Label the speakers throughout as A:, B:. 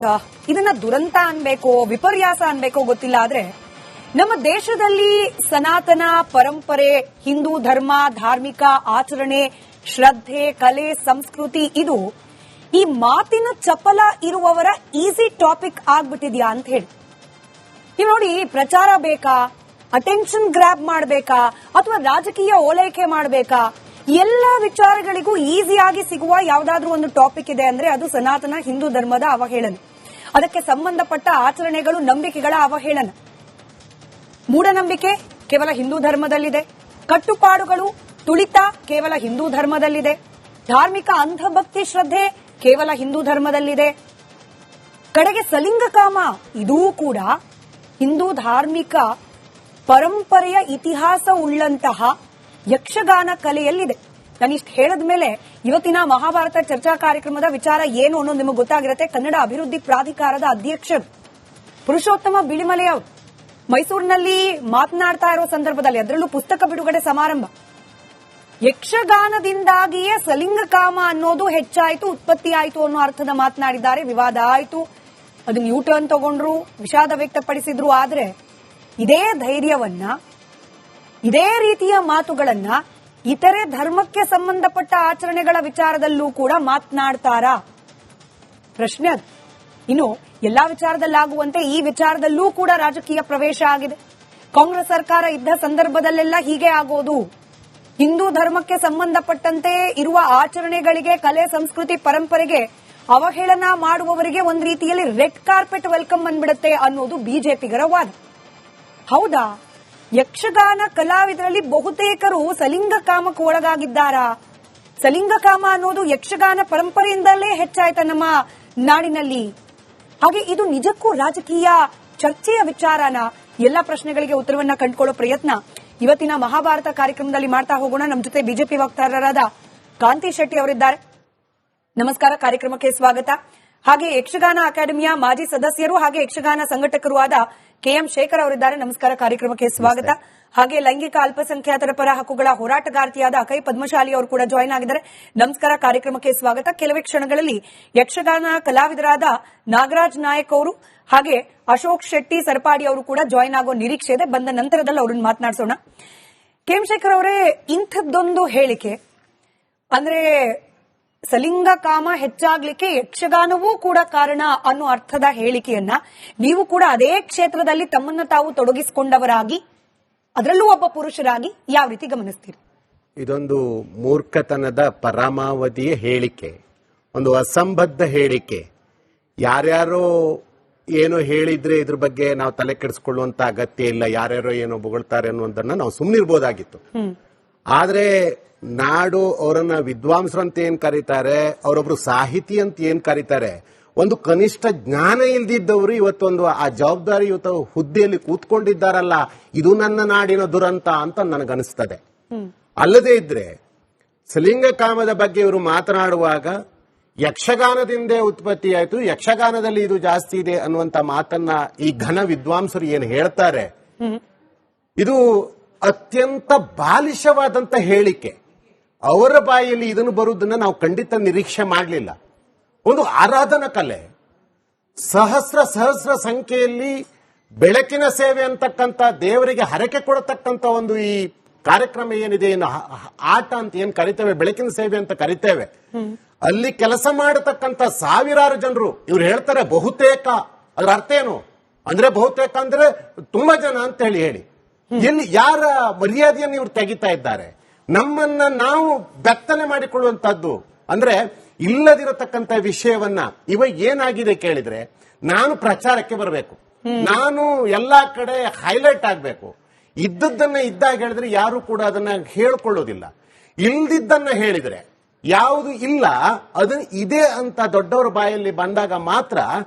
A: ಇದನ್ನ ದುರಂತ ಅನ್ಬೇಕೋ ವಿಪರ್ಯಾಸ ಅನ್ಬೇಕೋ ಗೊತ್ತಿಲ್ಲ. ಆದ್ರೆ ನಮ್ಮ ದೇಶದಲ್ಲಿ ಸನಾತನ ಪರಂಪರೆ, ಹಿಂದೂ ಧರ್ಮ, ಧಾರ್ಮಿಕ ಆಚರಣೆ, ಶ್ರದ್ಧೆ, ಕಲೆ, ಸಂಸ್ಕೃತಿ ಇದು ಈ ಮಾತಿನ ಚಪಲ ಇರುವವರ ಈಸಿ ಟಾಪಿಕ್ ಆಗ್ಬಿಟ್ಟಿದ್ಯಾ ಅಂತ ಹೇಳಿ. ನೀವು ನೋಡಿ, ಪ್ರಚಾರ ಬೇಕಾ, ಅಟೆನ್ಷನ್ ಗ್ರಾಬ್ ಮಾಡಬೇಕಾ, ಅಥವಾ ರಾಜಕೀಯ ಓಲೈಕೆ ಮಾಡಬೇಕಾ, ಎಲ್ಲ ವಿಚಾರಗಳಿಗೂ ಈಸಿಯಾಗಿ ಸಿಗುವ ಯಾವುದಾದ್ರೂ ಒಂದು ಟಾಪಿಕ್ ಇದೆ ಅಂದ್ರೆ ಅದು ಸನಾತನ ಹಿಂದೂ ಧರ್ಮದ ಅವಹೇಳನ. ಅದಕ್ಕೆ ಸಂಬಂಧಪಟ್ಟ ಆಚರಣೆಗಳು, ನಂಬಿಕೆಗಳ ಅವಹೇಳನ. ಮೂಢನಂಬಿಕೆ ಕೇವಲ ಹಿಂದೂ ಧರ್ಮದಲ್ಲಿದೆ, ಕಟ್ಟುಪಾಡುಗಳು, ತುಳಿತ ಕೇವಲ ಹಿಂದೂ ಧರ್ಮದಲ್ಲಿದೆ, ಧಾರ್ಮಿಕ ಅಂಧಭಕ್ತಿ ಶ್ರದ್ಧೆ ಕೇವಲ ಹಿಂದೂ ಧರ್ಮದಲ್ಲಿದೆ, ಕಡೆಗೆ ಸಲಿಂಗಕಾಮ ಇದೂ ಕೂಡ ಹಿಂದೂ ಧಾರ್ಮಿಕ ಪರಂಪರೆಯ ಇತಿಹಾಸ ಉಳ್ಳಂತಹ ಯಕ್ಷಗಾನ ಕಲೆಯಲ್ಲಿದೆ. ನಾನಿಷ್ಟು ಹೇಳಿದ ಮೇಲೆ ಇವತ್ತಿನ ಮಹಾಭಾರತ ಚರ್ಚಾ ಕಾರ್ಯಕ್ರಮದ ವಿಚಾರ ಏನು ಅನ್ನೋದು ನಿಮಗೆ ಗೊತ್ತಾಗಿರುತ್ತೆ. ಕನ್ನಡ ಅಭಿವೃದ್ಧಿ ಪ್ರಾಧಿಕಾರದ ಅಧ್ಯಕ್ಷರು ಪುರುಷೋತ್ತಮ ಬಿಳಿಮಲೆ ಅವರು ಮೈಸೂರಿನಲ್ಲಿ ಮಾತನಾಡ್ತಾ ಇರೋ ಸಂದರ್ಭದಲ್ಲಿ, ಅದರಲ್ಲೂ ಪುಸ್ತಕ ಬಿಡುಗಡೆ ಸಮಾರಂಭ, ಯಕ್ಷಗಾನದಿಂದಾಗಿಯೇ ಸಲಿಂಗಕಾಮ ಅನ್ನೋದು ಹೆಚ್ಚಾಯಿತು, ಉತ್ಪತ್ತಿ ಆಯಿತು ಅನ್ನೋ ಅರ್ಥದ ಮಾತನಾಡಿದ್ದಾರೆ. ವಿವಾದ ಆಯಿತು, ಅದನ್ನ ಯೂ ಟರ್ನ್ ತಗೊಂಡ್ರು, ವಿಷಾದ ವ್ಯಕ್ತಪಡಿಸಿದ್ರು. ಆದ್ರೆ ಇದೇ ಧೈರ್ಯವನ್ನ, ಇದೇ ರೀತಿಯ ಮಾತುಗಳನ್ನ ಇತರೆ ಧರ್ಮಕ್ಕೆ ಸಂಬಂಧಪಟ್ಟ ಆಚರಣೆಗಳ ವಿಚಾರದಲ್ಲೂ ಕೂಡ ಮಾತನಾಡ್ತಾರಾ? ಪ್ರಶ್ನೆ ಅದು. ಇನ್ನು ಎಲ್ಲಾ ವಿಚಾರದಲ್ಲಾಗುವಂತೆ ಈ ವಿಚಾರದಲ್ಲೂ ಕೂಡ ರಾಜಕೀಯ ಪ್ರವೇಶ ಆಗಿದೆ. ಕಾಂಗ್ರೆಸ್ ಸರ್ಕಾರ ಇದ್ದ ಸಂದರ್ಭದಲ್ಲೆಲ್ಲ ಹೀಗೆ ಆಗೋದು. ಹಿಂದೂ ಧರ್ಮಕ್ಕೆ ಸಂಬಂಧಪಟ್ಟಂತೆ ಇರುವ ಆಚರಣೆಗಳಿಗೆ, ಕಲೆ, ಸಂಸ್ಕೃತಿ, ಪರಂಪರೆಗೆ ಅವಹೇಳನ ಮಾಡುವವರಿಗೆ ಒಂದು ರೀತಿಯಲ್ಲಿ ರೆಡ್ ಕಾರ್ಪೆಟ್ ವೆಲ್ಕಮ್ ಬಂದ್ಬಿಡುತ್ತೆ ಅನ್ನೋದು ಬಿಜೆಪಿಗರ ವಾದ. ಹೌದಾ? ಯಕ್ಷಗಾನ ಕಲಾವಿದರಲ್ಲಿ ಬಹುತೇಕರು ಸಲಿಂಗಕಾಮಕ್ಕೆ ಒಳಗಾಗಿದ್ದಾರಾ? ಸಲಿಂಗಕಾಮ ಅನ್ನೋದು ಯಕ್ಷಗಾನ ಪರಂಪರೆಯಿಂದಲೇ ಹೆಚ್ಚಾಯ್ತ ನಮ್ಮ ನಾಡಿನಲ್ಲಿ? ಹಾಗೆ ಇದು ನಿಜಕ್ಕೂ ರಾಜಕೀಯ ಚರ್ಚೆಯ ವಿಚಾರನ? ಎಲ್ಲ ಪ್ರಶ್ನೆಗಳಿಗೆ ಉತ್ತರವನ್ನ ಕಂಡುಕೊಳ್ಳೋ ಪ್ರಯತ್ನ ಇವತ್ತಿನ ಮಹಾಭಾರತ ಕಾರ್ಯಕ್ರಮದಲ್ಲಿ ಮಾಡ್ತಾ ಹೋಗೋಣ. ನಮ್ಮ ಜೊತೆ ಬಿಜೆಪಿ ವಕ್ತಾರರಾದ ಕಾಂತಿ ಶೆಟ್ಟಿ ಅವರಿದ್ದಾರೆ. ನಮಸ್ಕಾರ, ಕಾರ್ಯಕ್ರಮಕ್ಕೆ ಸ್ವಾಗತ. ಹಾಗೆ ಯಕ್ಷಗಾನ ಅಕಾಡೆಮಿಯ ಮಾಜಿ ಸದಸ್ಯರು ಹಾಗೆ ಯಕ್ಷಗಾನ ಸಂಘಟಕರು ಆದ ಕೆಎಂ ಶೇಖರ್ ಅವರಿದ್ದಾರೆ. ನಮಸ್ಕಾರ, ಕಾರ್ಯಕ್ರಮಕ್ಕೆ ಸ್ವಾಗತ. ಹಾಗೆ ಲೈಂಗಿಕ ಅಲ್ಪಸಂಖ್ಯಾತರ ಪರ ಹಕ್ಕುಗಳ ಹೋರಾಟಗಾರ್ತಿಯಾದ ಅಕೈ ಪದ್ಮಶಾಲಿ ಅವರು ಕೂಡ ಜಾಯಿನ್ ಆಗಿದ್ದಾರೆ. ನಮಸ್ಕಾರ, ಕಾರ್ಯಕ್ರಮಕ್ಕೆ ಸ್ವಾಗತ. ಕೆಲವೇ ಕ್ಷಣಗಳಲ್ಲಿ ಯಕ್ಷಗಾನ ಕಲಾವಿದರಾದ ನಾಗರಾಜ್ ನಾಯಕ್ ಅವರು ಹಾಗೆ ಅಶೋಕ್ ಶೆಟ್ಟಿ ಸರಪಾಡಿ ಅವರು ಕೂಡ ಜಾಯಿನ್ ಆಗೋ ನಿರೀಕ್ಷೆ ಇದೆ. ಬಂದ ನಂತರದಲ್ಲಿ ಅವರನ್ನು ಮಾತನಾಡಿಸೋಣ. ಕೆಎಂ ಶೇಖರ್ ಅವರೇ, ಇಂಥದ್ದೊಂದು ಹೇಳಿಕೆ ಅಂದ್ರೆ ಸಲಿಂಗಕಾಮ ಹೆಚ್ಚಾಗ್ಲಿಕ್ಕೆ ಯಕ್ಷಗಾನವೂ ಕೂಡ ಕಾರಣ ಅನ್ನೋ ಅರ್ಥದ ಹೇಳಿಕೆಯನ್ನ ನೀವು ಕೂಡ ಅದೇ ಕ್ಷೇತ್ರದಲ್ಲಿ ತಮ್ಮನ್ನ ತಾವು ತೊಡಗಿಸಿಕೊಂಡವರಾಗಿ, ಅದರಲ್ಲೂ ಒಬ್ಬ ಪುರುಷರಾಗಿ ಯಾವ ರೀತಿ ಗಮನಿಸ್ತೀರಿ?
B: ಇದೊಂದು ಮೂರ್ಖತನದ ಪರಮಾವಧಿಯ ಹೇಳಿಕೆ, ಒಂದು ಅಸಂಬದ್ಧ ಹೇಳಿಕೆ. ಯಾರ್ಯಾರೋ ಏನೋ ಹೇಳಿದ್ರೆ ಇದ್ರ ಬಗ್ಗೆ ನಾವು ತಲೆ ಕೆಡಿಸ್ಕೊಳ್ಳುವಂತ ಅಗತ್ಯ ಇಲ್ಲ. ಯಾರ್ಯಾರೋ ಏನೋ ಬೊಗಳ್ತಾರೆ ಅನ್ನೋದನ್ನ ನಾವು ಸುಮ್ಮನಿರ್ಬೋದಾಗಿತ್ತು. ಆದ್ರೆ ನಾಡು ಅವರನ್ನ ವಿದ್ವಾಂಸರು ಅಂತ ಏನ್ ಕರೀತಾರೆ, ಅವರೊಬ್ರು ಸಾಹಿತಿ ಅಂತ ಏನ್ ಕರೀತಾರೆ, ಒಂದು ಕನಿಷ್ಠ ಜ್ಞಾನ ಇಲ್ದಿದ್ದವರು ಇವತ್ತೊಂದು ಆ ಜವಾಬ್ದಾರಿಯುತ ಹುದ್ದೆಯಲ್ಲಿ ಕೂತ್ಕೊಂಡಿದ್ದಾರಲ್ಲ, ಇದು ನನ್ನ ನಾಡಿನ ದುರಂತ ಅಂತ ನನಗನ್ನಿಸ್ತದೆ. ಅಲ್ಲದೇ ಇದ್ರೆ ಸಲಿಂಗಕಾಮದ ಬಗ್ಗೆ ಇವರು ಮಾತನಾಡುವಾಗ ಯಕ್ಷಗಾನದಿಂದ ಉತ್ಪತ್ತಿಯಾಯಿತು, ಯಕ್ಷಗಾನದಲ್ಲಿ ಇದು ಜಾಸ್ತಿ ಇದೆ ಅನ್ನುವಂತ ಮಾತನ್ನ ಈ ಘನ ವಿದ್ವಾಂಸರು ಏನು ಹೇಳ್ತಾರೆ, ಇದು ಅತ್ಯಂತ ಬಾಲಿಶವಾದಂತ ಹೇಳಿಕೆ. ಅವರ ಬಾಯಲ್ಲಿ ಇದನ್ನು ಬರುವುದನ್ನ ನಾವು ಖಂಡಿತ ನಿರೀಕ್ಷೆ ಮಾಡಲಿಲ್ಲ. ಒಂದು ಆರಾಧನಾ ಕಲೆ, ಸಹಸ್ರ ಸಂಖ್ಯೆಯಲ್ಲಿ ಬೆಳಕಿನ ಸೇವೆ ಅಂತಕ್ಕಂಥ, ದೇವರಿಗೆ ಹರಕೆ ಕೊಡತಕ್ಕಂಥ ಒಂದು ಈ ಕಾರ್ಯಕ್ರಮ ಏನಿದೆ, ಏನು ಆಟ ಅಂತ ಏನ್ ಕರಿತೇವೆ, ಬೆಳಕಿನ ಸೇವೆ ಅಂತ ಕರಿತೇವೆ, ಅಲ್ಲಿ ಕೆಲಸ ಮಾಡತಕ್ಕಂಥ ಸಾವಿರಾರು ಜನರು, ಇವ್ರು ಹೇಳ್ತಾರೆ ಬಹುತೇಕ, ಅದರ ಅರ್ಥ ಏನು ಅಂದ್ರೆ ಬಹುತೇಕ ಅಂದ್ರೆ ತುಂಬಾ ಜನ ಅಂತ ಹೇಳಿ ಎಲ್ಲಿ ಯಾರ ಮರ್ಯಾದೆಯನ್ನು ಇವ್ರು ತೆಗಿತಾ ಇದ್ದಾರೆ? ನಮ್ಮನ್ನ ನಾವು ಬೆತ್ತಲೆ ಮಾಡಿಕೊಳ್ಳುವಂತದ್ದು ಅಂದ್ರೆ ಇಲ್ಲದಿರತಕ್ಕಂತ ವಿಷಯವನ್ನ. ಇವಾಗ ಏನಾಗಿದೆ ಕೇಳಿದ್ರೆ, ನಾನು ಪ್ರಚಾರಕ್ಕೆ ಬರಬೇಕು, ನಾನು ಎಲ್ಲಾ ಕಡೆ ಹೈಲೈಟ್ ಆಗ್ಬೇಕು. ಇದ್ದದ್ದನ್ನ ಇದ್ದಾಗ ಹೇಳಿದ್ರೆ ಯಾರು ಕೂಡ ಅದನ್ನ ಹೇಳ್ಕೊಳ್ಳೋದಿಲ್ಲ. ಇಲ್ದಿದ್ದನ್ನ ಹೇಳಿದ್ರೆ, ಯಾವುದು ಇಲ್ಲ ಅದನ್ನ ಇದೆ ಅಂತ ದೊಡ್ಡವರ ಬಾಯಲ್ಲಿ ಬಂದಾಗ ಮಾತ್ರ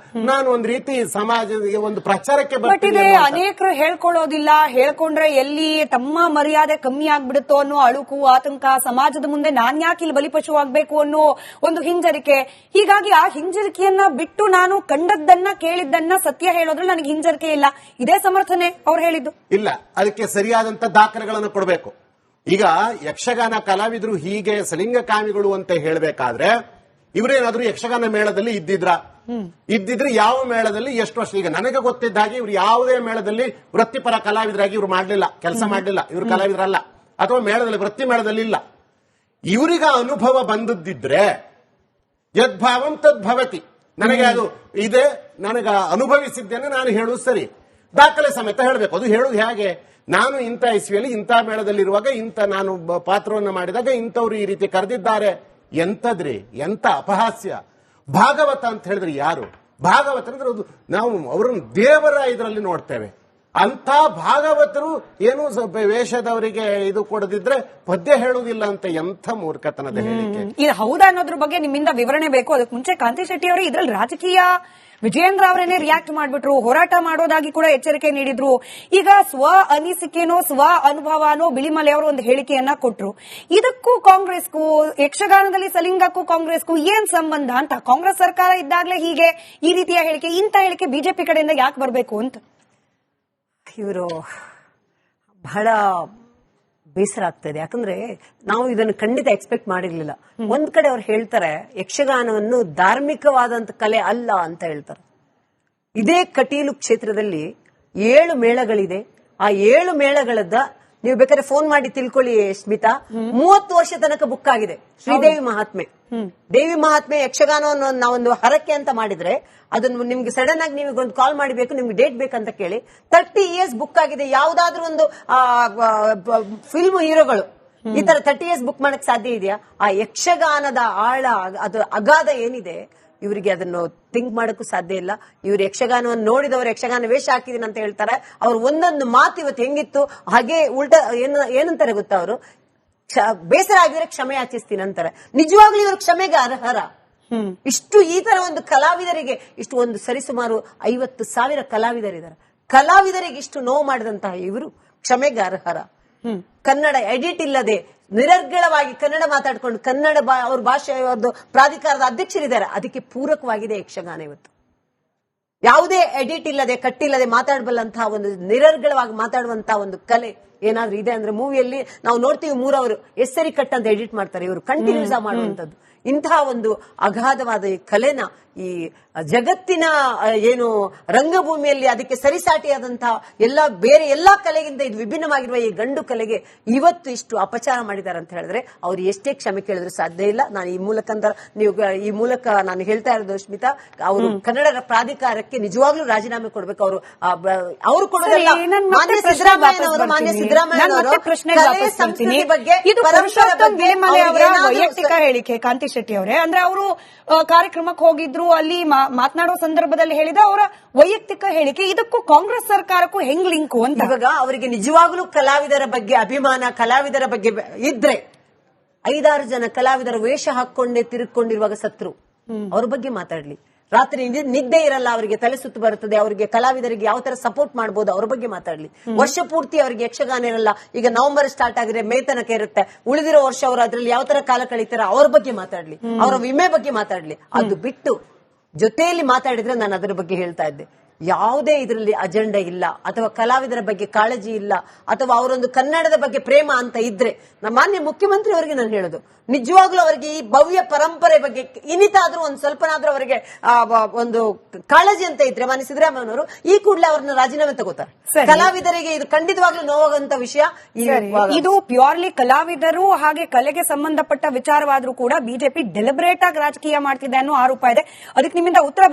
B: ನಾನು ಒಂದ್ ರೀತಿ ಸಮಾಜಕ್ಕೆ ಒಂದು ಪ್ರಚಾರಕ್ಕೆ
A: ಬರ್ತೀನಿ. ಅನೇಕರು ಹೇಳ್ಕೊಳ್ಳೋದಿಲ್ಲ, ಹೇಳ್ಕೊಂಡ್ರೆ ಎಲ್ಲಿ ತಮ್ಮ ಮರ್ಯಾದೆ ಕಮ್ಮಿ ಆಗ್ಬಿಡುತ್ತೋ ಅನ್ನೋ ಅಳುಕು, ಆತಂಕ, ಸಮಾಜದ ಮುಂದೆ ನಾನ್ ಯಾಕೆ ಇಲ್ಲಿ ಬಲಿಪಶು ಆಗ್ಬೇಕು ಅನ್ನೋ ಒಂದು ಹಿಂಜರಿಕೆ. ಹೀಗಾಗಿ ಆ ಹಿಂಜರಿಕೆಯನ್ನ ಬಿಟ್ಟು ನಾನು ಕಂಡದ್ದನ್ನ ಕೇಳಿದ್ದನ್ನ ಸತ್ಯ ಹೇಳೋದ್ರಲ್ಲಿ ನನಗೆ ಹಿಂಜರಿಕೆ ಇಲ್ಲ, ಇದೇ ಸಮರ್ಥನೆ ಅವ್ರು ಹೇಳಿದ್ದು.
B: ಇಲ್ಲ, ಅದಕ್ಕೆ ಸರಿಯಾದಂತ ದಾಖಲೆಗಳನ್ನು ಕೊಡಬೇಕು. ಈಗ ಯಕ್ಷಗಾನ ಕಲಾವಿದರು ಹೀಗೆ ಸಲಿಂಗಕಾಮಿಗಳು ಅಂತ ಹೇಳಬೇಕಾದ್ರೆ ಇವರೇನಾದ್ರೂ ಯಕ್ಷಗಾನ ಮೇಳದಲ್ಲಿ ಇದ್ದಿದ್ರ? ಇದ್ದಿದ್ರೆ ಯಾವ ಮೇಳದಲ್ಲಿ ಎಷ್ಟು ವರ್ಷ, ಈಗ ನನಗೆ ಗೊತ್ತಿದ್ದ ಹಾಗೆ ಇವ್ರು ಯಾವುದೇ ಮೇಳದಲ್ಲಿ ವೃತ್ತಿಪರ ಕಲಾವಿದರಾಗಿ ಇವ್ರು ಮಾಡ್ಲಿಲ್ಲ, ಕೆಲಸ ಮಾಡ್ಲಿಲ್ಲ, ಇವ್ರು ಕಲಾವಿದರಲ್ಲ, ಅಥವಾ ಮೇಳದಲ್ಲಿ ವೃತ್ತಿ ಮೇಳದಲ್ಲಿ ಇಲ್ಲ. ಇವರಿಗೆ ಅನುಭವ ಬಂದದ್ದಿದ್ರೆ ಯದ್ಭಾವಂ ತದ್ಭವತಿ, ನನಗೆ ಅದು ಇದೆ, ನನಗೆ ಅನುಭವಿಸಿದ್ದೇನೆ, ನಾನು ಹೇಳುದು ಸರಿ, ದಾಖಲೆ ಸಮೇತ ಹೇಳಬೇಕು. ಅದು ಹೇಳುದು ಹೇಗೆ, ನಾನು ಇಂಥ ಇಸ್ವಿಯಲ್ಲಿ ಇಂಥ ಮೇಳದಲ್ಲಿರುವಾಗ ಇಂಥ ನಾನು ಪಾತ್ರವನ್ನು ಮಾಡಿದಾಗ ಇಂಥವ್ರು ಈ ರೀತಿ ಕರೆದಿದ್ದಾರೆ. ಎಂತದ್ರಿ, ಎಂತ ಅಪಹಾಸ್ಯ. ಭಾಗವತ ಅಂತ ಹೇಳಿದ್ರೆ ಯಾರು? ಭಾಗವತ ಅಂದ್ರೆ ನಾವು ಅವರನ್ನು ದೇವರ ಇದರಲ್ಲಿ ನೋಡ್ತೇವೆ. ಅಂತ ಭಾಗವತರು ಏನು ವೇಷದವರಿಗೆ ಇದು ಕೊಡದಿದ್ರೆ ಪದ್ಯ ಹೇಳುವುದಿಲ್ಲ ಅಂತ ಎಂಥ ಮೂರ್ಖತನದ ಹೇಳಿಕೆ.
A: ಇದು ಹೌದಾ ಅನ್ನೋದ್ರ ಬಗ್ಗೆ ನಿಮ್ಮಿಂದ ವಿವರಣೆ ಬೇಕು. ಅದಕ್ಕೆ ಮುಂಚೆ ಕಾಂತಿ ಶೆಟ್ಟಿ ಅವರು ಇದ್ರಲ್ಲಿ ರಾಜಕೀಯ ವಿಜಯೇಂದ್ರ ಅವರೇನೆ ರಿಯಾಕ್ಟ್ ಮಾಡ್ಬಿಟ್ರು, ಹೋರಾಟ ಮಾಡೋದಾಗಿ ಕೂಡ ಎಚ್ಚರಿಕೆ ನೀಡಿದ್ರು. ಈಗ ಸ್ವ ಅನಿಸಿಕೆನೋ ಸ್ವ ಅನುಭವನೋ ಬಿಳಿಮಲೆ ಅವರು ಒಂದು ಹೇಳಿಕೆಯನ್ನ ಕೊಟ್ರು. ಇದಕ್ಕೂ ಕಾಂಗ್ರೆಸ್ಗೂ, ಯಕ್ಷಗಾನದಲ್ಲಿ ಸಲಿಂಗಕ್ಕೂ ಕಾಂಗ್ರೆಸ್ಗೂ ಏನ್ ಸಂಬಂಧ ಅಂತ, ಕಾಂಗ್ರೆಸ್ ಸರ್ಕಾರ ಇದ್ದಾಗಲೇ ಹೀಗೆ ಈ ರೀತಿಯ ಹೇಳಿಕೆ, ಇಂಥ ಹೇಳಿಕೆ ಬಿಜೆಪಿ ಕಡೆಯಿಂದ ಯಾಕೆ ಬರಬೇಕು ಅಂತ
C: ಇವರು ಬಹಳ ಬೇಸರ ಆಗ್ತದೆ. ಯಾಕಂದ್ರೆ ನಾವು ಇದನ್ನು ಖಂಡಿತ ಎಕ್ಸ್ಪೆಕ್ಟ್ ಮಾಡಿರ್ಲಿಲ್ಲ. ಒಂದ್ ಕಡೆ ಅವ್ರು ಹೇಳ್ತಾರೆ ಯಕ್ಷಗಾನವನ್ನು ಧಾರ್ಮಿಕವಾದಂತ ಕಲೆ ಅಲ್ಲ ಅಂತ ಹೇಳ್ತಾರೆ. ಇದೇ ಕಟೀಲು ಕ್ಷೇತ್ರದಲ್ಲಿ 7 ಮೇಳಗಳಿದೆ. ಆ 7 ಮೇಳಗಳದ್ದ ನೀವು ಬೇಕಾದ್ರೆ ಫೋನ್ ಮಾಡಿ ತಿಳ್ಕೊಳ್ಳಿ ಸ್ಮಿತಾ, 30 ವರ್ಷ ತನಕ ಬುಕ್ ಆಗಿದೆ. ಶ್ರೀದೇವಿ ಮಹಾತ್ಮೆ, ದೇವಿ ಮಹಾತ್ಮೆ ಯಕ್ಷಗಾನವನ್ನು ನಾವೊಂದು ಹರಕೆ ಅಂತ ಮಾಡಿದ್ರೆ ಅದನ್ನು ನಿಮ್ಗೆ ಸಡನ್ ಆಗಿ ನೀವು ಒಂದು ಕಾಲ್ ಮಾಡಬೇಕು, ನಿಮ್ಗೆ ಡೇಟ್ ಬೇಕಂತ ಕೇಳಿ 30 ಇಯರ್ಸ್ ಬುಕ್ ಆಗಿದೆ. ಯಾವ್ದಾದ್ರೂ ಒಂದು ಫಿಲ್ಮ್ ಹೀರೋಗಳು ಈ ತರ 30 ಇಯರ್ಸ್ ಬುಕ್ ಮಾಡಕ್ ಸಾಧ್ಯ ಇದೆಯಾ? ಆ ಯಕ್ಷಗಾನದ ಆಳ, ಅದು ಅಗಾಧ ಏನಿದೆ, ಇವರಿಗೆ ಅದನ್ನು ಥಿಂಕ್ ಮಾಡಕ್ಕೂ ಸಾಧ್ಯ ಇಲ್ಲ. ಇವರು ಯಕ್ಷಗಾನವನ್ನು ನೋಡಿದವರು ಯಕ್ಷಗಾನ ವೇಷ ಹಾಕಿದೀನಿ ಅಂತ ಹೇಳ್ತಾರೆ. ಅವ್ರು ಒಂದೊಂದು ಮಾತು ಇವತ್ತು ಹೆಂಗಿತ್ತು ಹಾಗೆ ಉಲ್ಟಾ ಏನಂತಾರೆ ಗೊತ್ತಾ, ಅವರು ಬೇಸರ ಆಗಿದ್ರೆ ಕ್ಷಮೆ ಯಾಚಿಸ್ತೀನಿ ಅಂತಾರೆ. ನಿಜವಾಗ್ಲೂ ಇವರು ಕ್ಷಮೆಗೆ ಅರ್ಹರ. ಇಷ್ಟು ಈ ತರ ಒಂದು ಕಲಾವಿದರಿಗೆ ಇಷ್ಟು ಒಂದು ಸರಿಸುಮಾರು 50,000 ಕಲಾವಿದರಿದ್ದಾರೆ. ಕಲಾವಿದರಿಗೆ ಇಷ್ಟು ನೋವು ಮಾಡಿದಂತಹ ಇವರು ಕ್ಷಮೆಗೆ ಅರ್ಹರ. ಕನ್ನಡ ಎಡಿಟ್ ಇಲ್ಲದೆ ನಿರರ್ಗಳವಾಗಿ ಕನ್ನಡ ಮಾತಾಡ್ಕೊಂಡು ಕನ್ನಡ ಅವ್ರ ಭಾಷೆ ಅವ್ರದ್ದು ಪ್ರಾಧಿಕಾರದ ಅಧ್ಯಕ್ಷರಿದ್ದಾರೆ. ಅದಕ್ಕೆ ಪೂರಕವಾಗಿದೆ ಯಕ್ಷಗಾನ. ಇವತ್ತು ಯಾವುದೇ ಎಡಿಟ್ ಇಲ್ಲದೆ ಕಟ್ಟಿಲ್ಲದೆ ಮಾತಾಡಬಲ್ಲಂತಹ ಒಂದು ನಿರರ್ಗಳವಾಗಿ ಮಾತಾಡುವಂತಹ ಒಂದು ಕಲೆ ಏನಾದ್ರೂ ಇದೆ ಅಂದ್ರೆ ಮೂವಿಯಲ್ಲಿ ನಾವು ನೋಡ್ತೀವಿ. 3 ಅವರು ಎಸ್ಸರಿ ಕಟ್ ಅಂತ ಎಡಿಟ್ ಮಾಡ್ತಾರೆ, ಇವರು ಕಂಟಿನ್ಯೂಸ್ ಮಾಡುವಂತದ್ದು. ಇಂತಹ ಒಂದು ಅಗಾಧವಾದ ಈ ಕಲೆನ ಈ ಜಗತ್ತಿನ ಏನು ರಂಗಭೂಮಿಯಲ್ಲಿ ಅದಕ್ಕೆ ಸರಿಸಾಟಿಯಾದಂತಹ ಬೇರೆ ಎಲ್ಲಾ ಕಲೆಗಿಂತ ಇದು ವಿಭಿನ್ನವಾಗಿರುವ ಈ ಗಂಡು ಕಲೆಗೆ ಇವತ್ತು ಇಷ್ಟು ಅಪಚಾರ ಮಾಡಿದ್ದಾರೆ ಅಂತ ಹೇಳಿದ್ರೆ ಅವ್ರು ಎಷ್ಟೇ ಕ್ಷಮೆ ಕೇಳಿದ್ರು ಸಾಧ್ಯ ಇಲ್ಲ. ನಾನು ಈ ಮೂಲಕ ನಾನು ಹೇಳ್ತಾ ಇರೋದು ಸ್ಮಿತಾ, ಅವರು ಕನ್ನಡ ಪ್ರಾಧಿಕಾರಕ್ಕೆ ನಿಜವಾಗ್ಲೂ ರಾಜೀನಾಮೆ ಕೊಡ್ಬೇಕು. ಅವರು ಕೊಡೋದಿಲ್ಲ. ಮಾನ್ಯ ಸಿದ್ದರಾಮಯ್ಯ ಸಂಸ್ಕೃತಿ ಬಗ್ಗೆ
A: ವೈಯಕ್ತಿಕ ಹೇಳಿಕೆ ಕಾಂತಿ ಶೆಟ್ಟಿ ಅವರೇ, ಅಂದ್ರೆ ಅವರು ಕಾರ್ಯಕ್ರಮಕ್ಕೆ ಹೋಗಿದ್ರು, ಅಲ್ಲಿ ಮಾತನಾಡೋ ಸಂದರ್ಭದಲ್ಲಿ ಹೇಳಿದ ಅವರ ವೈಯಕ್ತಿಕ ಹೇಳಿಕೆ, ಇದಕ್ಕೂ ಕಾಂಗ್ರೆಸ್ ಸರ್ಕಾರಕ್ಕೂ ಹೆಂಗ್ ಲಿಂಕು ಅಂತ.
C: ಇವಾಗ ಅವರಿಗೆ ನಿಜವಾಗ್ಲೂ ಕಲಾವಿದರ ಬಗ್ಗೆ ಅಭಿಮಾನ, ಕಲಾವಿದರ ಬಗ್ಗೆ ಇದ್ರೆ 5-6 ಜನ ಕಲಾವಿದರ ವೇಷ ಹಾಕೊಂಡೇ ತಿರುಗಿಕೊಂಡಿರುವಾಗ ಸತ್ರು, ಅವ್ರ ಬಗ್ಗೆ ಮಾತಾಡ್ಲಿ. ರಾತ್ರಿ ನಿದ್ದೆ ಇರಲ್ಲ, ಅವರಿಗೆ ತಲೆ ಸುತ್ತು ಬರುತ್ತದೆ, ಅವರಿಗೆ ಕಲಾವಿದರಿಗೆ ಯಾವ ತರ ಸಪೋರ್ಟ್ ಮಾಡಬಹುದು ಅವ್ರ ಬಗ್ಗೆ ಮಾತಾಡ್ಲಿ. ವರ್ಷ ಪೂರ್ತಿ ಅವರಿಗೆ ಯಕ್ಷಗಾನ ಇರಲ್ಲ, ಈಗ ನವೆಂಬರ್ ಸ್ಟಾರ್ಟ್ ಆಗಿದ್ರೆ ಮೇ ತನಕ ಇರುತ್ತೆ, ಉಳಿದಿರೋ ವರ್ಷ ಅವರು ಅದ್ರಲ್ಲಿ ಯಾವ ತರ ಕಾಲ ಕಳೀತಾರೆ ಅವ್ರ ಬಗ್ಗೆ ಮಾತಾಡ್ಲಿ, ಅವರ ವಿಮೆ ಬಗ್ಗೆ ಮಾತಾಡ್ಲಿ. ಅದು ಬಿಟ್ಟು ಜೊತೆಯಲ್ಲಿ ಮಾತಾಡಿದ್ರೆ ನಾನು ಅದರ ಬಗ್ಗೆ ಹೇಳ್ತಾ ಇದ್ದೆ. ಯಾವುದೇ ಇದರಲ್ಲಿ ಅಜೆಂಡಾ ಇಲ್ಲ, ಅಥವಾ ಕಲಾವಿದರ ಬಗ್ಗೆ ಕಾಳಜಿ ಇಲ್ಲ, ಅಥವಾ ಅವರೊಂದು ಕನ್ನಡದ ಬಗ್ಗೆ ಪ್ರೇಮ ಅಂತ ಇದ್ರೆ ನಮ್ಮ ಮಾನ್ಯ ಮುಖ್ಯಮಂತ್ರಿ ಅವರಿಗೆ ನಾನು ಹೇಳೋದು, ನಿಜವಾಗ್ಲೂ ಅವರಿಗೆ ಈ ಭವ್ಯ ಪರಂಪರೆ ಬಗ್ಗೆ ಇನಿತಾದ್ರೂ ಒಂದು ಸ್ವಲ್ಪನಾದ್ರೂ ಅವರಿಗೆ ಒಂದು ಕಾಳಜಿ ಅಂತ ಇದ್ರೆ ಮಾನ್ಯ ಸಿದ್ದರಾಮಯ್ಯನವರು ಈ ಕೂಡಲೇ ಅವ್ರನ್ನ ರಾಜೀನಾಮೆ ತಗೋತಾರೆ. ಕಲಾವಿದರಿಗೆ ಇದು ಖಂಡಿತವಾಗ್ಲೂ ನೋವಾಗುವಂತ ವಿಷಯ.
A: ಇದು ಪ್ಯೂರ್ಲಿ ಕಲಾವಿದರು ಹಾಗೆ ಕಲೆಗೆ ಸಂಬಂಧಪಟ್ಟ ವಿಚಾರವಾದ್ರೂ ಕೂಡ ಬಿಜೆಪಿ ಡೆಲಿಬರೇಟ್ ಆಗಿ ರಾಜಕೀಯ ಮಾಡ್ತಿದೆ ಅನ್ನೋ ಆರೋಪ ಇದೆ. ಅದಕ್ಕೆ ನಿಮ್ಮಿಂದ ಉತ್ತರ